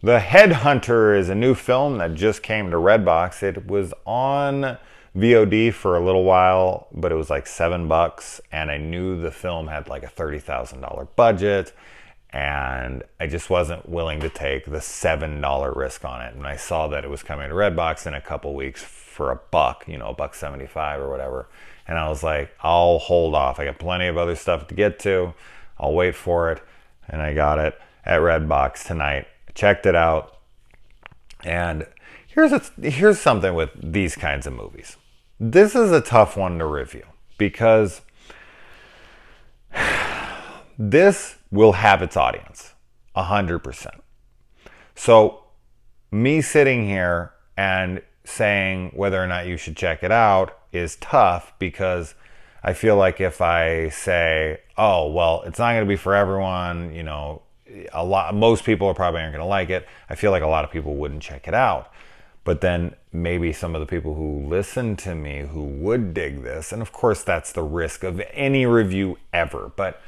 The Headhunter is a new film that just came to Redbox. It was on VOD for a little while, but it was like $7, and I knew the film had like a $30,000 budget, and I just wasn't willing to take the $7 risk on it. And I saw that it was coming to Redbox in a couple weeks for $1, $1.75 or whatever. And I was like, I'll hold off. I got plenty of other stuff to get to. I'll wait for it. And I got it at Redbox tonight. Checked it out, and here's something with these kinds of movies. This is a tough one to review because this will have its audience 100%. So me sitting here and saying whether or not you should check it out is tough, because I feel like if I say, oh well, it's not going to be for everyone, most people are probably aren't going to like it. I feel like a lot of people wouldn't check it out. But then maybe some of the people who listen to me who would dig this, and of course that's the risk of any review ever, but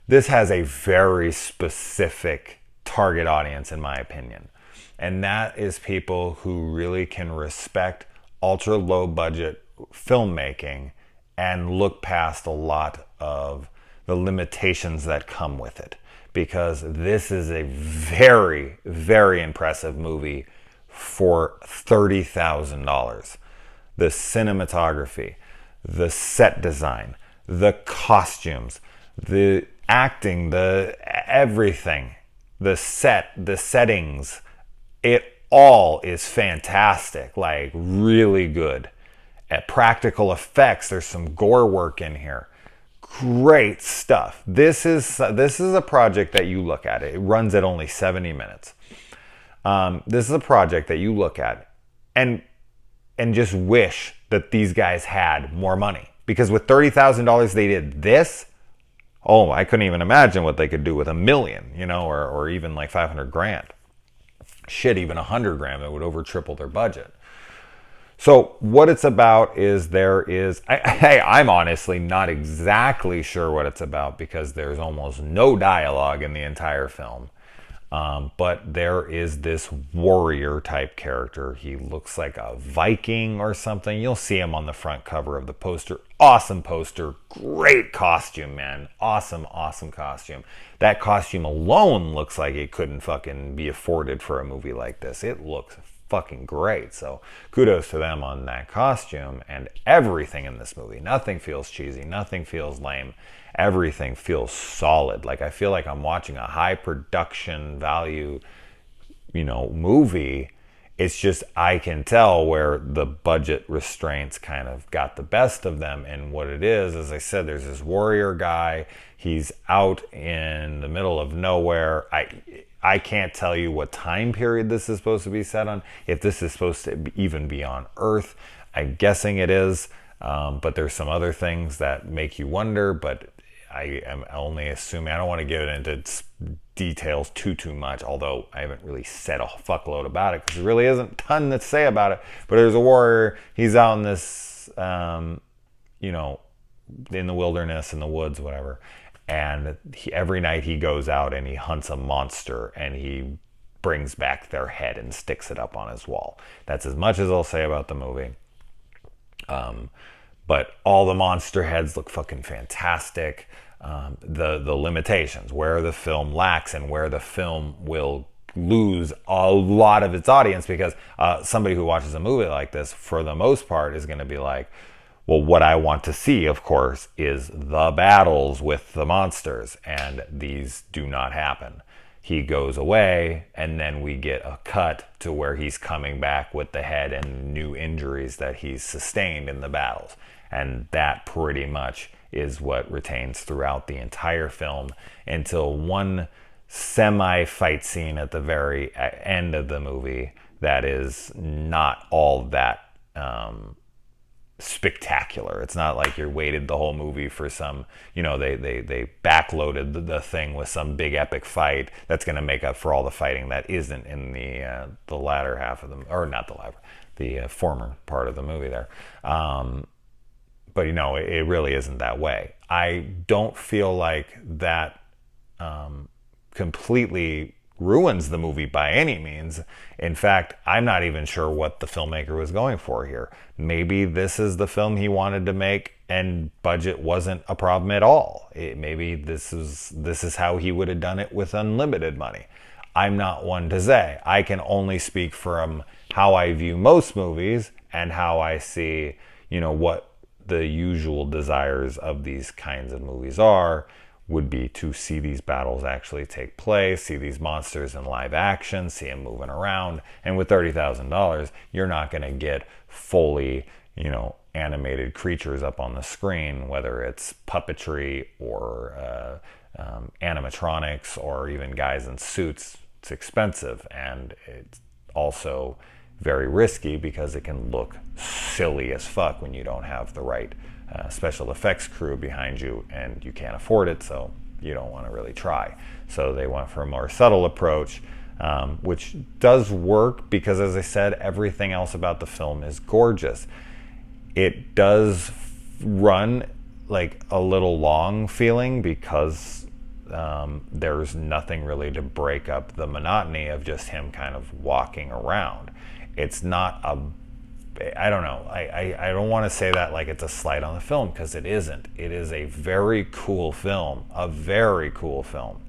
this has a very specific target audience in my opinion. And that is people who really can respect ultra low budget filmmaking and look past a lot of the limitations that come with it. Because this is a very, very impressive movie for $30,000. The cinematography, the set design, the costumes, the acting, the everything, the settings, it all is fantastic, like really good. At practical effects, there's some gore work in here. Great stuff. This is a project that you look at. It runs at only 70 minutes. This is a project that you look at and just wish that these guys had more money. Because with $30,000 they did this. Oh, I couldn't even imagine what they could do with $1 million, or even like 500 grand. Shit, even 100 grand, that would over triple their budget. So what it's about is I'm honestly not exactly sure what it's about, because there's almost no dialogue in the entire film. But there is this warrior type character. He looks like a Viking or something. You'll see him on the front cover of the poster. Awesome poster. Great costume, man. Awesome, awesome costume. That costume alone looks like it couldn't fucking be afforded for a movie like this. It looks fucking great. So kudos to them on that costume and everything in this movie. Nothing feels cheesy. Nothing feels lame. Everything feels solid. Like I feel like I'm watching a high production value, movie. It's just I can tell where the budget restraints kind of got the best of them. And what it is, as I said, there's this warrior guy. He's out in the middle of nowhere. I can't tell you what time period this is supposed to be set on, if this is supposed to even be on Earth. I'm guessing it is, but there's some other things that make you wonder, but I am only assuming. I don't want to get into details too much, although I haven't really said a fuckload about it, because there really isn't a ton to say about it. But there's a warrior. He's out in this, in the wilderness, in the woods, whatever. And every night he goes out and he hunts a monster, and he brings back their head and sticks it up on his wall. That's as much as I'll say about the movie. But all the monster heads look fucking fantastic. The limitations, where the film lacks and where the film will lose a lot of its audience, because somebody who watches a movie like this, for the most part, is going to be like, well, what I want to see, of course, is the battles with the monsters, and these do not happen. He goes away, and then we get a cut to where he's coming back with the head and new injuries that he's sustained in the battles. And that pretty much is what retains throughout the entire film, until one semi-fight scene at the very end of the movie that is not all that spectacular. It's not like you're waited the whole movie for some, they backloaded the thing with some big epic fight that's going to make up for all the fighting that isn't in the latter half of or not the latter, the former part of the movie there. But it really isn't that way. I don't feel like that completely ruins the movie by any means. In fact, I'm not even sure what the filmmaker was going for here. Maybe this is the film he wanted to make and budget wasn't a problem at all. Maybe this is how he would have done it with unlimited money. I'm not one to say. I can only speak from how I view most movies and how I see, what the usual desires of these kinds of movies would be to see these battles actually take place, see these monsters in live action, see them moving around. And with $30,000, you're not going to get fully, animated creatures up on the screen, whether it's puppetry or animatronics or even guys in suits. It's expensive, and it's also very risky because it can look silly as fuck when you don't have the right special effects crew behind you and you can't afford it, so you don't want to really try. So they went for a more subtle approach, which does work because, as I said, everything else about the film is gorgeous. It does run like a little long feeling because there's nothing really to break up the monotony of just him kind of walking around. It's not I don't know. I don't want to say that like it's a slight on the film, because it isn't. It is a very cool film. A very cool film.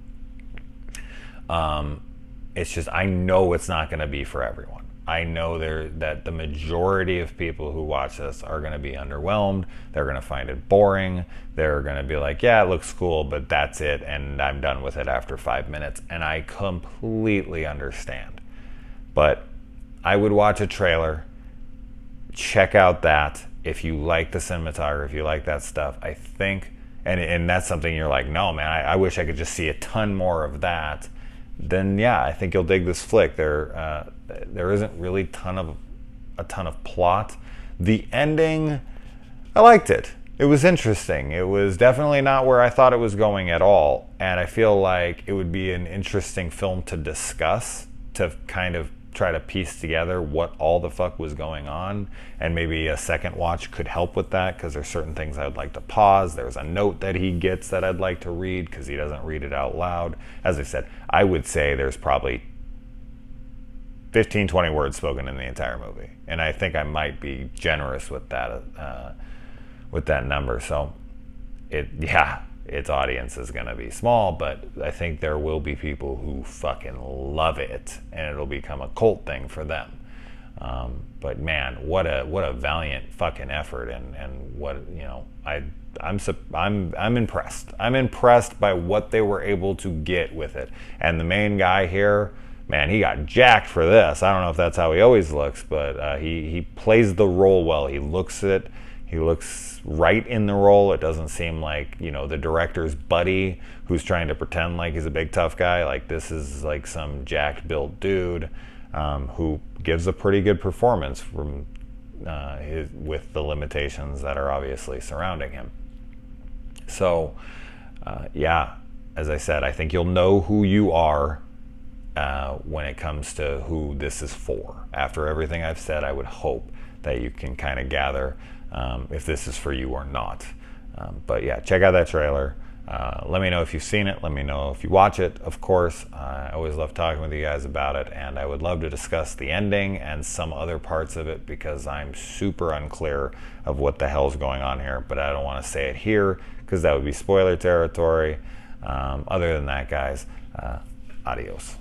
It's just, I know it's not going to be for everyone. I know that the majority of people who watch this are going to be underwhelmed. They're going to find it boring. They're going to be like, yeah, it looks cool, but that's it, and I'm done with it after 5 minutes. And I completely understand. But I would watch a trailer. Check out that. If you like the cinematography, if you like that stuff, I think, and that's something you're like, no, man, I wish I could just see a ton more of that. Then yeah, I think you'll dig this flick. There isn't really a ton of plot. The ending, I liked it. It was interesting. It was definitely not where I thought it was going at all, and I feel like it would be an interesting film to discuss, to kind of try to piece together what all the fuck was going on, and maybe a second watch could help with that, because there's certain things I would like to pause. There's a note that he gets that I'd like to read because he doesn't read it out loud. As I said, I would say there's probably 15-20 words spoken in the entire movie, and I think I might be generous with that number. So its audience is going to be small, but I think there will be people who fucking love it, and it'll become a cult thing for them. But man, what a valiant fucking effort, and what, I'm impressed. I'm impressed by what they were able to get with it. And the main guy here, man, he got jacked for this. I don't know if that's how he always looks, but he plays the role well. He looks right in the role. It doesn't seem like, the director's buddy who's trying to pretend like he's a big tough guy. Like, this is like some jacked built dude who gives a pretty good performance from with the limitations that are obviously surrounding him. So as I said, I think you'll know who you are when it comes to who this is for. After everything I've said, I would hope that you can kind of gather if this is for you or not. But yeah, check out that trailer. Let me know if you've seen it. Let me know if you watch it, of course. I always love talking with you guys about it, and I would love to discuss the ending and some other parts of it, because I'm super unclear of what the hell's going on here. But I don't want to say it here because that would be spoiler territory. Other than that, guys, adios.